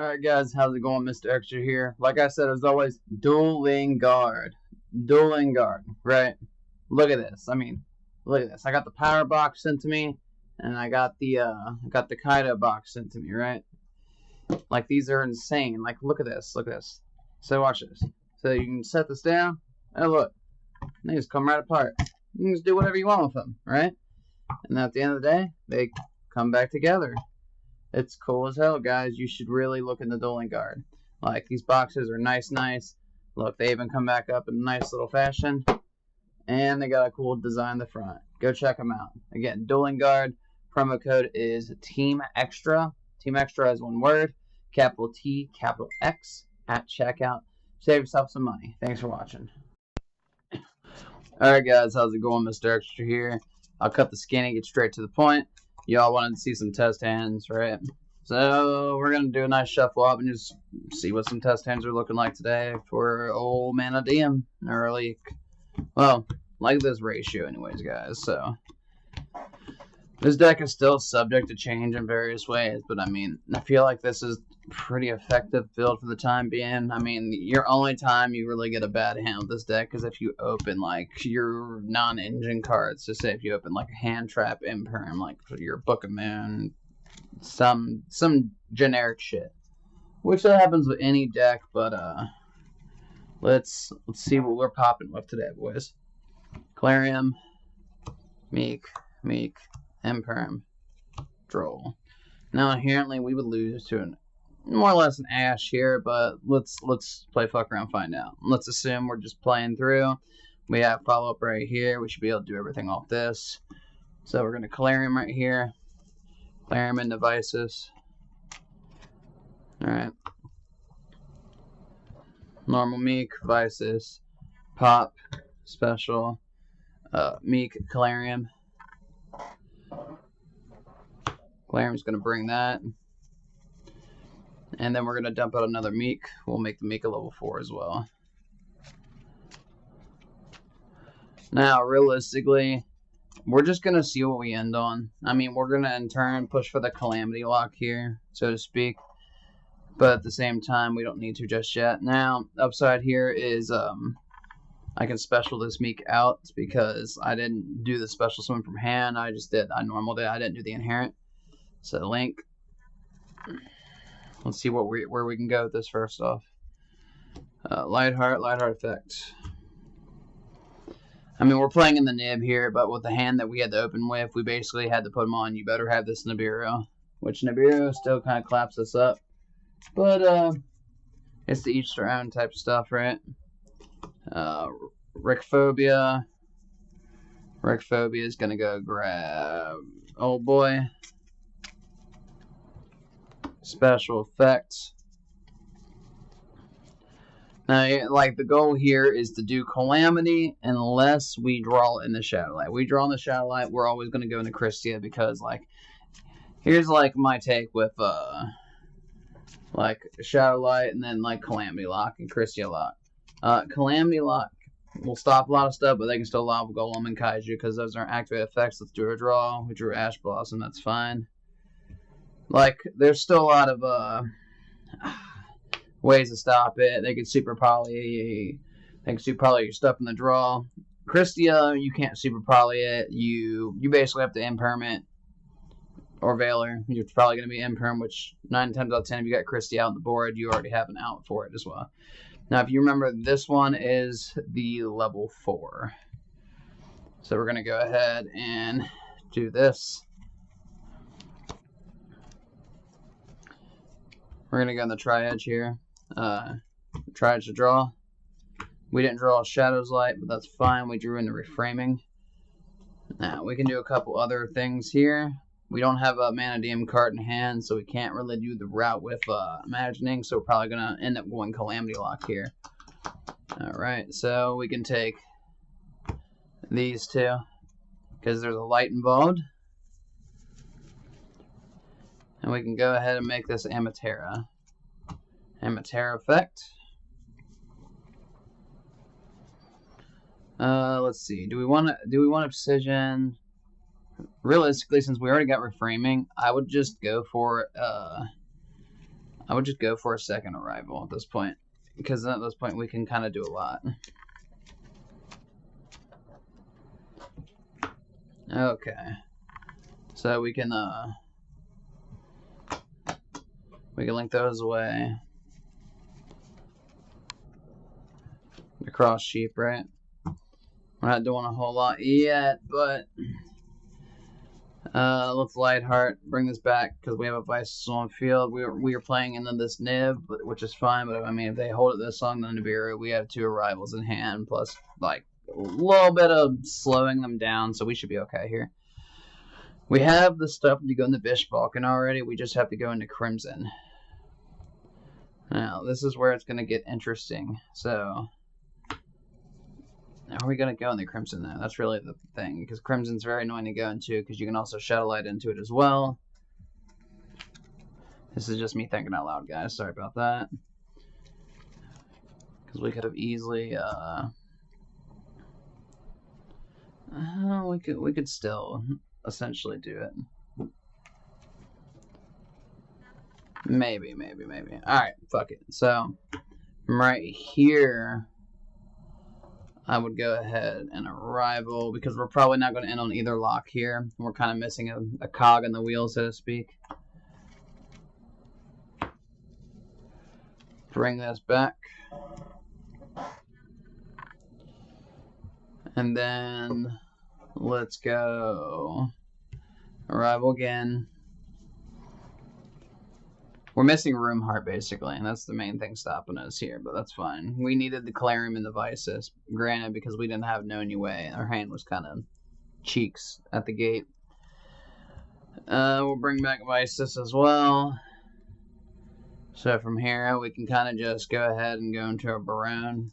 Alright guys, how's it going? Mr. Extra here. Like I said, as always, dueling guard. Dueling guard, right? Look at this. Look at this. I got the power box sent to me, and I got the Kaido box sent to me, right? Like, these are insane. Like, look at this. Look at this. So watch this. So you can set this down. Oh look. They just come right apart. You can just do whatever you want with them, right? And at the end of the day, they come back together. It's cool as hell, guys. You should really look in the dueling guard. Like, these boxes are nice. Look, they even come back up in a nice little fashion. And they got a cool design in the front. Go check them out. Again, dueling guard. Promo code is Team Extra. Team Extra is one word. Capital T, capital X at checkout. Save yourself some money. Thanks for watching. Alright, guys. How's it going? Mr. Extra here. I'll cut the skinny, get straight to the point. Y'all wanted to see some test hands, right? So we're gonna do a nice shuffle up and just see what some test hands are looking like today for old Mannadium. Well, like this ratio anyways, guys. So this deck is still subject to change in various ways, but I feel like this is pretty effective build for the time being. Your only time you really get a bad hand with this deck is if you open like your non-engine cards. So say if you open like a hand trap imperm, like for your Book of Moon, some generic shit, which that happens with any deck. But let's see what we're popping with today, boys. Clarium, Meek, imperm, Droll. Now inherently we would lose to an more or less an Ash here, but let's play fuck around, find out. Let's assume we're just playing through. We have follow up right here. We should be able to do everything off this. So we're gonna Clarium right here. Clarium into Vices. Alright. Normal Meek, Vices, Pop, Special, Meek, Clarium. Clarium's gonna bring that. And then we're going to dump out another Meek. We'll make the Meek a level 4 as well. Now, realistically, we're just going to see what we end on. We're going to in turn push for the Calamity lock here, so to speak. But at the same time, we don't need to just yet. Now, upside here is I can special this Meek out because I didn't do the special summon from hand. I just did a normal day. I didn't do the inherent. So, Link. Let's see where we can go with this first off. Lightheart effect. We're playing in the nib here, but with the hand that we had to open with, we basically had to put them on. You better have this Nibiru, which Nibiru still kind of claps us up. But it's the each their own type of stuff, right? Rickphobia. Rickphobia is gonna go grab old boy. Special effects. Now, like, the goal here is to do Calamity unless we draw in the Shadowlight. We draw in the Shadowlight, we're always going to go into Christia because, like, here's, like, my take with, like, Shadowlight and then, like, Calamity Lock and Christia Lock. Calamity Lock will stop a lot of stuff, but they can still lava Golem and Kaiju because those aren't activated effects. Let's do a draw. We drew Ash Blossom, that's fine. Like, there's still a lot of ways to stop it. They can super poly. They can super poly your stuff in the draw. Christia, you can't super poly it. You basically have to imperm it. Or Veiler. You're probably going to be imperm, which 9 times out of 10, if you got Christia out on the board, you already have an out for it as well. Now, if you remember, this one is the level 4. So we're going to go ahead and do this. We're going to go in the Tri-Edge here. Tri-Edge to draw. We didn't draw a Shadow's Light, but that's fine. We drew into Reframing. Now, we can do a couple other things here. We don't have a Mannadium card in hand, so we can't really do the route with Imagining, so we're probably going to end up going Calamity Lock here. Alright, so we can take these two, because there's a light involved. And we can go ahead and make this Amatera. Amatera effect. Let's see. Do we want Obsidian? Realistically, since we already got Reframing, I would just go for I would just go for a second arrival at this point, because at this point we can kind of do a lot. Okay, so we can link those away. The cross sheep, right? We're not doing a whole lot yet, but let's Lightheart bring this back because we have a Vice on field. We are playing into this nib, which is fine. But I mean, if they hold it this long, then we have 2 arrivals in hand, plus like a little bit of slowing them down, so we should be okay here. We have the stuff to go into Bish Balkan already. We just have to go into Crimson. Now this is where it's gonna get interesting. So. Are we going to go in the Crimson, though? That's really the thing, because Crimson's very annoying to go into, because you can also Shadow Light into it as well. This is just me thinking out loud, guys. Sorry about that. Because we could have easily, we could still essentially do it. Maybe. Alright, fuck it. So, from right here, I would go ahead and arrival, because we're probably not going to end on either lock here. We're kind of missing a cog in the wheel, so to speak. Bring this back. And then let's go arrival again. We're missing Room Heart, basically, and that's the main thing stopping us here, but that's fine. We needed the Clarium and the Vices, granted, because we didn't have no new way. Our hand was kind of cheeks at the gate. We'll bring back Vices as well. So from here, we can kind of just go ahead and go into a Barone.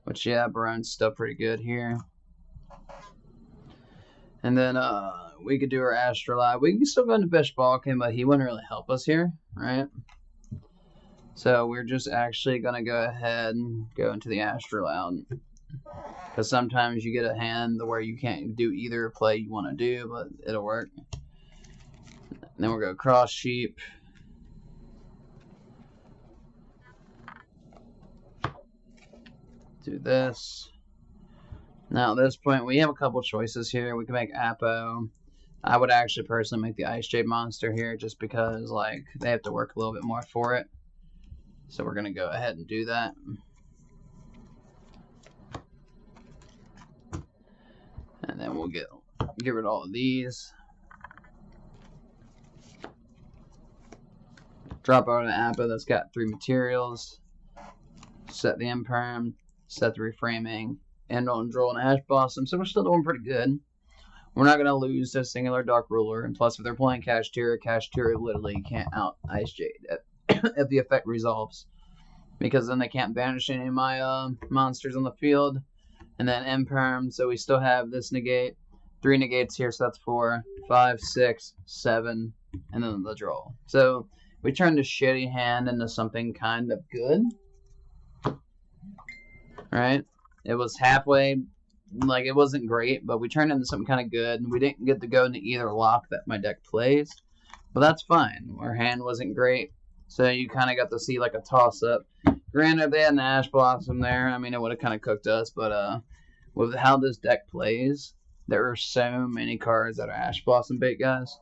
Which, yeah, Barone's still pretty good here. And then, we could do our Astrolabe. We can still go into Bish Balkan, but he wouldn't really help us here, right? So we're just actually going to go ahead and go into the Astrolabe. Because sometimes you get a hand where you can't do either play you want to do, but it'll work. And then we'll go Cross Sheep. Do this. Now at this point, we have a couple choices here. We can make Apo. I would actually personally make the Ice Jade monster here just because, like, they have to work a little bit more for it. So we're going to go ahead and do that. And then we'll get rid of all of these. Drop out an Apo that's got 3 materials. Set the Imperm. Set the Reframing. End on Droll and Ash Blossom. So we're still doing pretty good. We're not going to lose to Singular Dark Ruler. And plus, if they're playing Kashtira literally can't out Ice Jade if the effect resolves. Because then they can't banish any of my monsters on the field. And then Imperm, so we still have this negate. 3 negates here, so that's 4, 5, 6, 7, and then the Droll. So we turned a shitty hand into something kind of good. Right? It was halfway, like, it wasn't great, but we turned into something kind of good. We didn't get to go into either lock that my deck plays, but that's fine. Our hand wasn't great, so you kind of got to see, like, a toss-up. Granted, they had an Ash Blossom there. I mean, it would have kind of cooked us, but with how this deck plays, there are so many cards that are Ash Blossom bait, guys.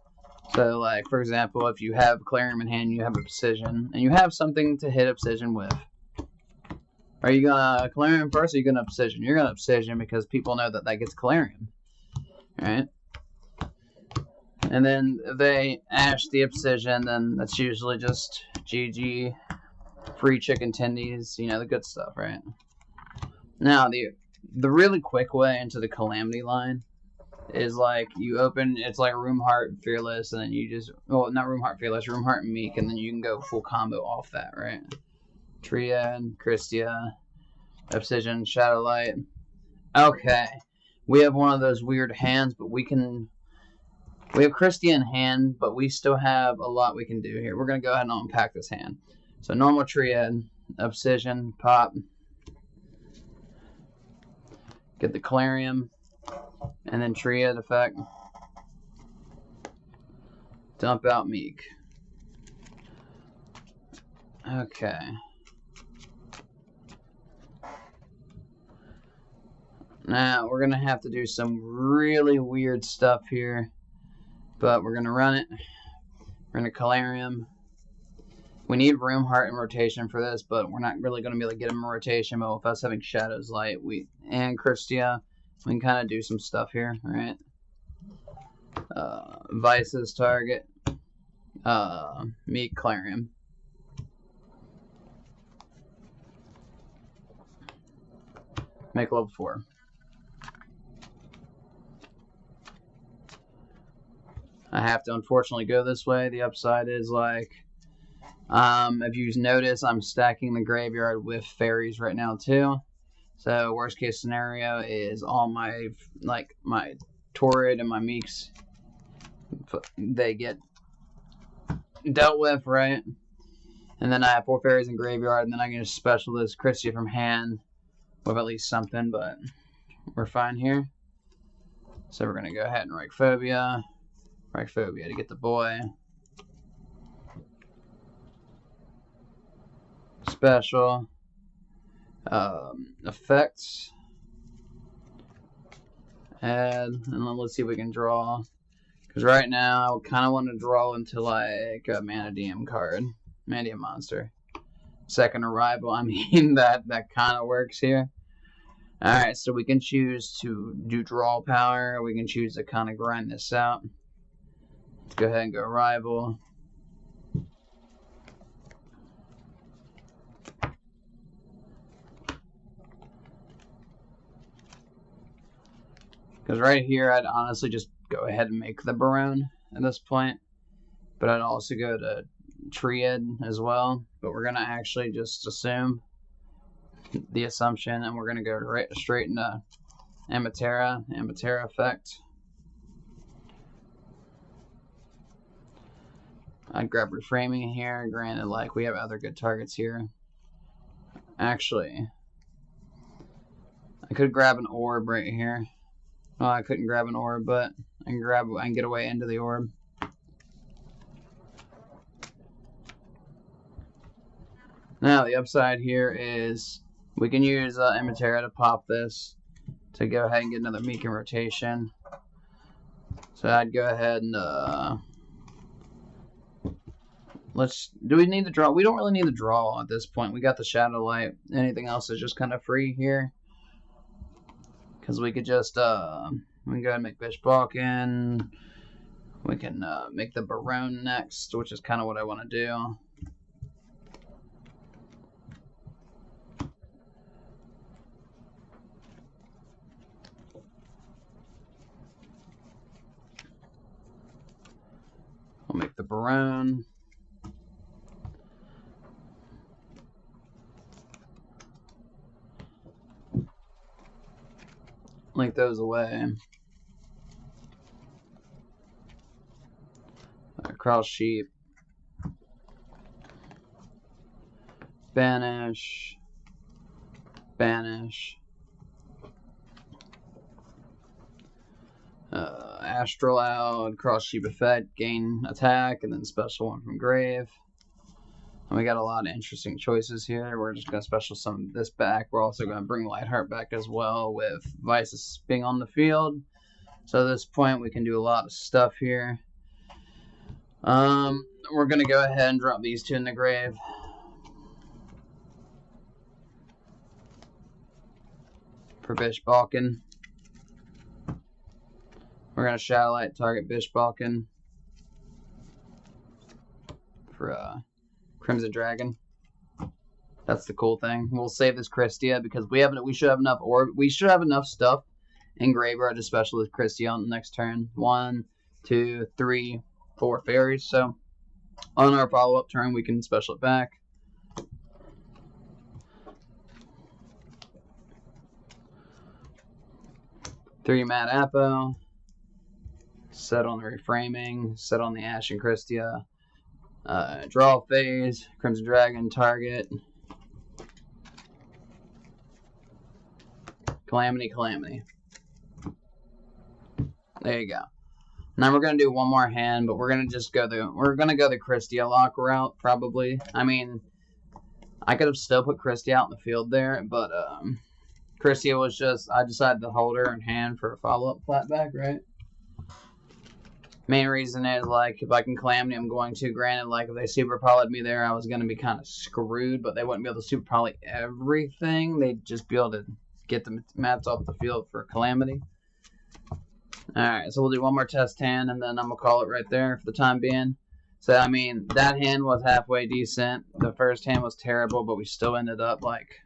So, like, for example, if you have Clarium in hand, you have Obsidian, and you have something to hit Obsidian with. Are you gonna Clarium first, or are you gonna Obsidian? You're gonna Obsidian because people know that gets Clarium. Right? And then if they Ash the Obsidian, then that's usually just GG, free chicken tendies, you know, the good stuff, right? Now, the really quick way into the Calamity line is like you open, it's like Room Heart Fearless, and then you just, well, not Room Heart Fearless, Room Heart Meek, and then you can go full combo off that, right? Triad, Christia, Obsidian, Shadow Light. Okay. We have one of those weird hands, but we have Christia in hand, but we still have a lot we can do here. We're going to go ahead and unpack this hand. So normal Triad, Obsidian, pop. Get the Clarium, and then Triad effect. Dump out Meek. Okay. Now, we're going to have to do some really weird stuff here. But we're going to run it. We're going to Calarium. We need Room Heart in rotation for this, but we're not really going to be able to get him in rotation. But with us having Shadow's Light and Christia, we can kind of do some stuff here, right? Vice's target. Meek Calarium. Make level 4. I have to unfortunately go this way. The upside is like, if you notice, I'm stacking the graveyard with fairies right now too. So worst case scenario is all my my Torrid and my Meeks, they get dealt with, right? And then I have 4 fairies in graveyard, and then I can just special this Christia from hand with at least something, but we're fine here. So we're gonna go ahead and Reichphobia to get the boy. Special. Effects. Add. And then let's see if we can draw. Because right now, I kind of want to draw into like a Mannadium card. Mannadium monster. Second arrival. I mean, that kind of works here. Alright, so we can choose to do draw power. We can choose to kind of grind this out. Let's go ahead and go rival. Because right here, I'd honestly just go ahead and make the Barone at this point. But I'd also go to Triad as well. But we're going to actually just assume the assumption, and we're going to go straight into Amatera effect. I'd grab Reframing here. Granted, like, we have other good targets here. Actually, I could grab an orb right here. Well, I couldn't grab an orb, but I can get away into the orb. Now, the upside here is we can use Amatera to pop this to go ahead and get another Meek in rotation. So I'd go ahead and do we need to draw? We don't really need to draw at this point. We got the Shadow Light. Anything else is just kind of free here. Because we could just, we can go ahead and make Bishbalkin. We can make the Barone next, which is kind of what I want to do. We'll make the Barone. Link those away. Cross Sheep. Banish. Banish. Astral out. Cross Sheep effect. Gain attack. And then special one from Grave. And we got a lot of interesting choices here. We're just going to special some of this back. We're also going to bring Lightheart back as well with Vices being on the field. So at this point, we can do a lot of stuff here. We're going to go ahead and drop these 2 in the grave. For Bishbalkin. We're going to Shadow Light target Bishbalkin. For, Crimson Dragon. That's the cool thing. We'll save this Christia because we should have enough stuff in graveyard to special with Christia on the next turn. 1, 2, 3, 4 fairies. So on our follow-up turn we can special it back. Three Mad Apo. Set on the Reframing. Set on the Ashen Christia. Draw phase, Crimson Dragon, target, Calamity. There you go. Now we're gonna do one more hand, but we're gonna go the Christia lock route probably. I mean, I could have still put Christia out in the field there, but Christia was just, I decided to hold her in hand for a follow-up flat back, right? Main reason is, like, if I can Calamity, I'm going to. Granted, like, if they super poly'd me there, I was going to be kind of screwed, but they wouldn't be able to super poly everything. They'd just be able to get the mats off the field for Calamity. Alright, so we'll do one more test hand, and then I'm going to call it right there for the time being. So, I mean, that hand was halfway decent. The first hand was terrible, but we still ended up, like,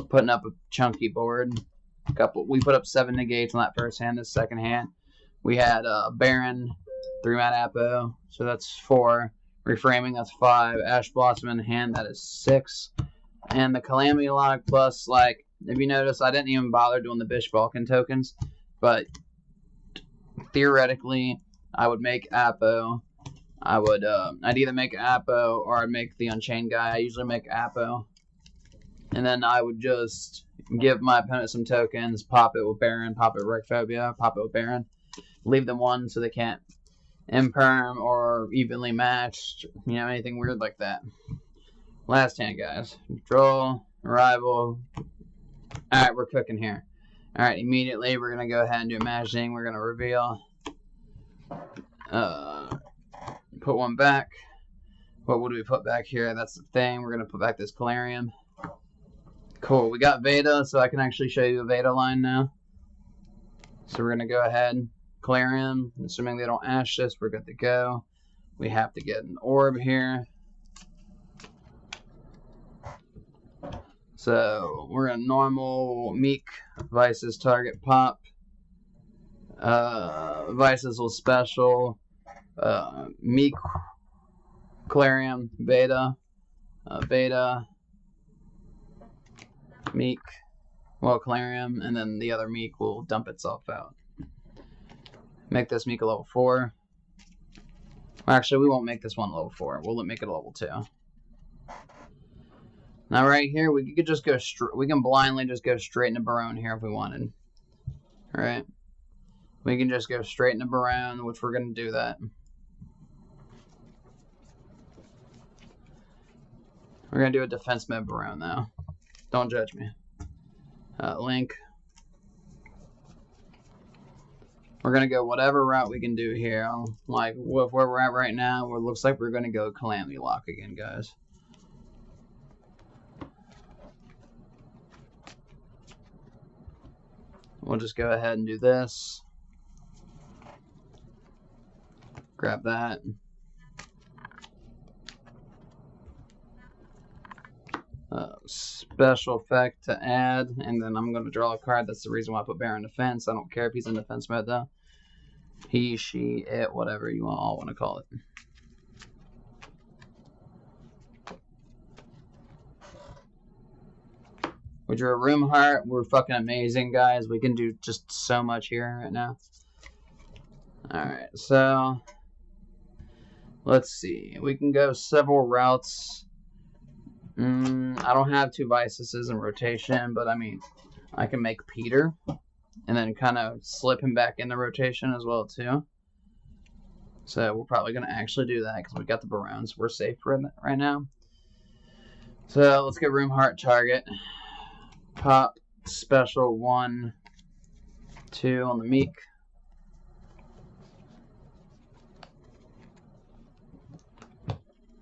putting up a chunky board. We put up 7 negates on that first hand. This second hand, we had Baron, 3-mat Apo, so that's 4. Reframing, that's 5. Ash Blossom in hand, that is 6. And the Calamity lock plus, like, if you notice, I didn't even bother doing the Bish Balkan tokens, but theoretically, I would make Apo. I'd either make Apo or I'd make the Unchained guy. I usually make Apo. And then I would just give my opponent some tokens, pop it with Baron, pop it with Rekphobia, pop it with Baron. Leave them 1 so they can't imperm or evenly matched, you know, anything weird like that. Last hand, guys. Draw, Arrival. Alright, we're cooking here. Alright, immediately we're going to go ahead and do Imagining. We're going to reveal. Put one back. What would we put back here? That's the thing. We're going to put back this Calarium. Cool. We got Veda, so I can actually show you a Veda line now. So we're going to go ahead. Calarium. Assuming they don't ash this, we're good to go. We have to get an orb here. So we're going to normal Meek. Vices target pop. Vices will special. Meek. Calarium. Veda. Veda. Meek, well, Calarium, and then the other Meek will dump itself out. Make this Meek a level 4. Actually, we won't make this one level 4. We'll make it a level 2. Now, right here, we could just go straight. We can blindly just go straight into Barone here if we wanted. All right. We can just go straight into Barone, which we're going to do that. We're going to do a defense mode Barone, though. Don't judge me. Link. We're going to go whatever route we can do here. Like, with where we're at right now, it looks like we're going to go Calamity Lock again, guys. We'll just go ahead and do this. Grab that. Special effect to add, and then I'm going to draw a card. That's the reason why I put Baron defense. I don't care if he's in defense mode though. He, she, it, whatever you all want to call it. We drew a Room Heart. We're fucking amazing, guys. We can do just so much here right now. Alright, so let's see. We can go several routes. I don't have 2 Vices in rotation, but I mean, I can make Peter and then kind of slip him back into rotation as well too. So we're probably going to actually do that because we got the Barones. We're safe right now. So let's get Room Heart target. Pop special 1, 2 on the Meek.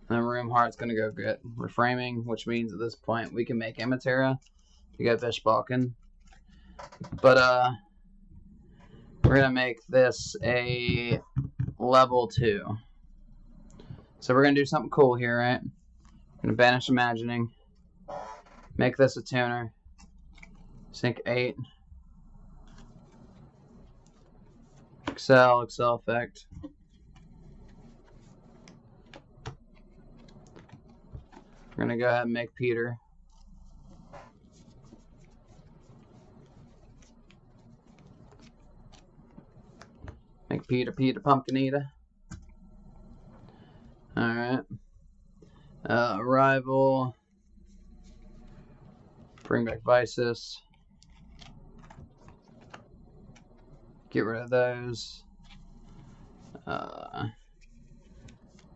And Room Heart's going to go get Reframing, which means at this point we can make Amatera to get Bish Balkan. But we're going to make this a level 2. So we're going to do something cool here, right? I'm going to banish Imagining. Make this a tuner. Sync 8. Excel effect. We're going to go ahead and make Peter. Make Peter Pumpkin Eater. Alright. Arrival. Bring back Vices. Get rid of those.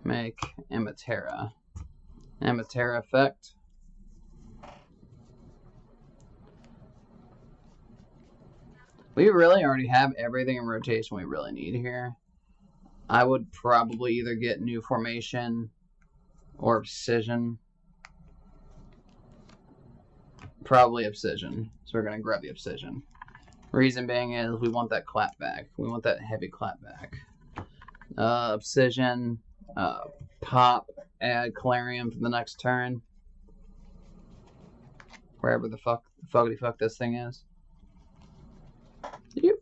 Make Amatera effect. We really already have everything in rotation we really need here. I would probably either get New Formation or Obsession. Probably Obsession. So we're going to grab the Obsession. Reason being is we want that clap back. We want that heavy clap back. Obsession. Pop. Add Clarion for the next turn. Wherever the fuckity fuck this thing is. Yep.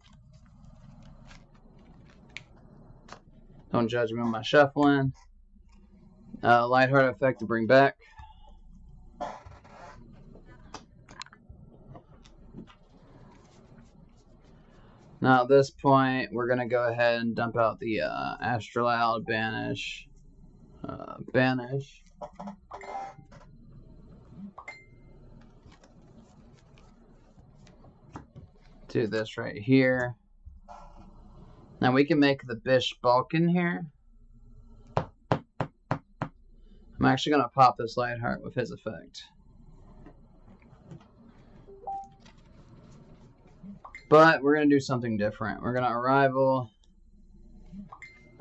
Don't judge me on my shuffling. Lightheart effect to bring back. Now at this point, we're going to go ahead and dump out the Astraloud, banish. Banish. Do this right here. Now we can make the Bish Balkan here. I'm actually going to pop this Lightheart with his effect. But we're going to do something different. We're going to Arrival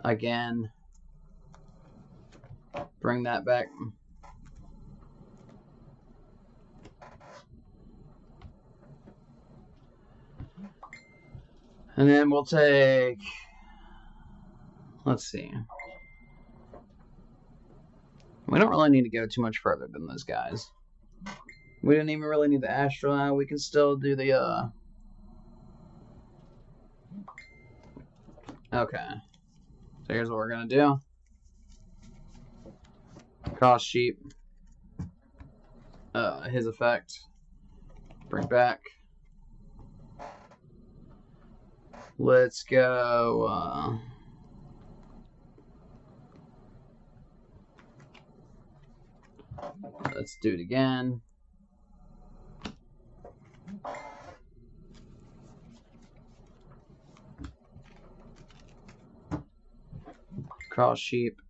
again. Bring that back. And then we'll take, let's see. We don't really need to go too much further than those guys. We didn't even really need the Astral. We can still do the, okay. So here's what we're going to do. Cross Sheep. His effect. Bring back. Let's go, let's do it again. Cross Sheep.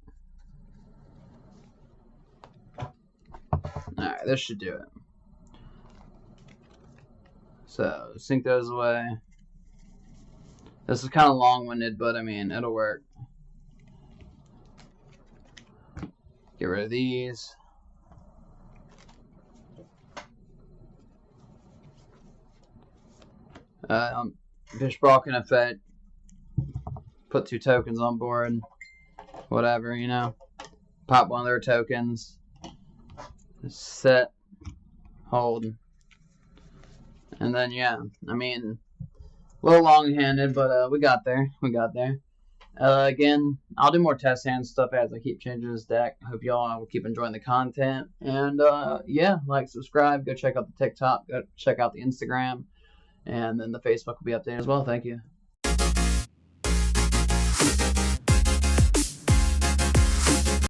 Alright, this should do it. So, sync those away. This is kind of long-winded, but I mean, it'll work. Get rid of these. Bish Balkan effect. Put 2 tokens on board. Whatever, you know. Pop one of their tokens. Set. Hold. And then, yeah, I mean, a little long-handed, but we got there. We got there. Again, I'll do more test hand stuff as I keep changing this deck. I hope y'all will keep enjoying the content. And, yeah, like, subscribe. Go check out the TikTok. Go check out the Instagram. And then the Facebook will be updated as well. Thank you.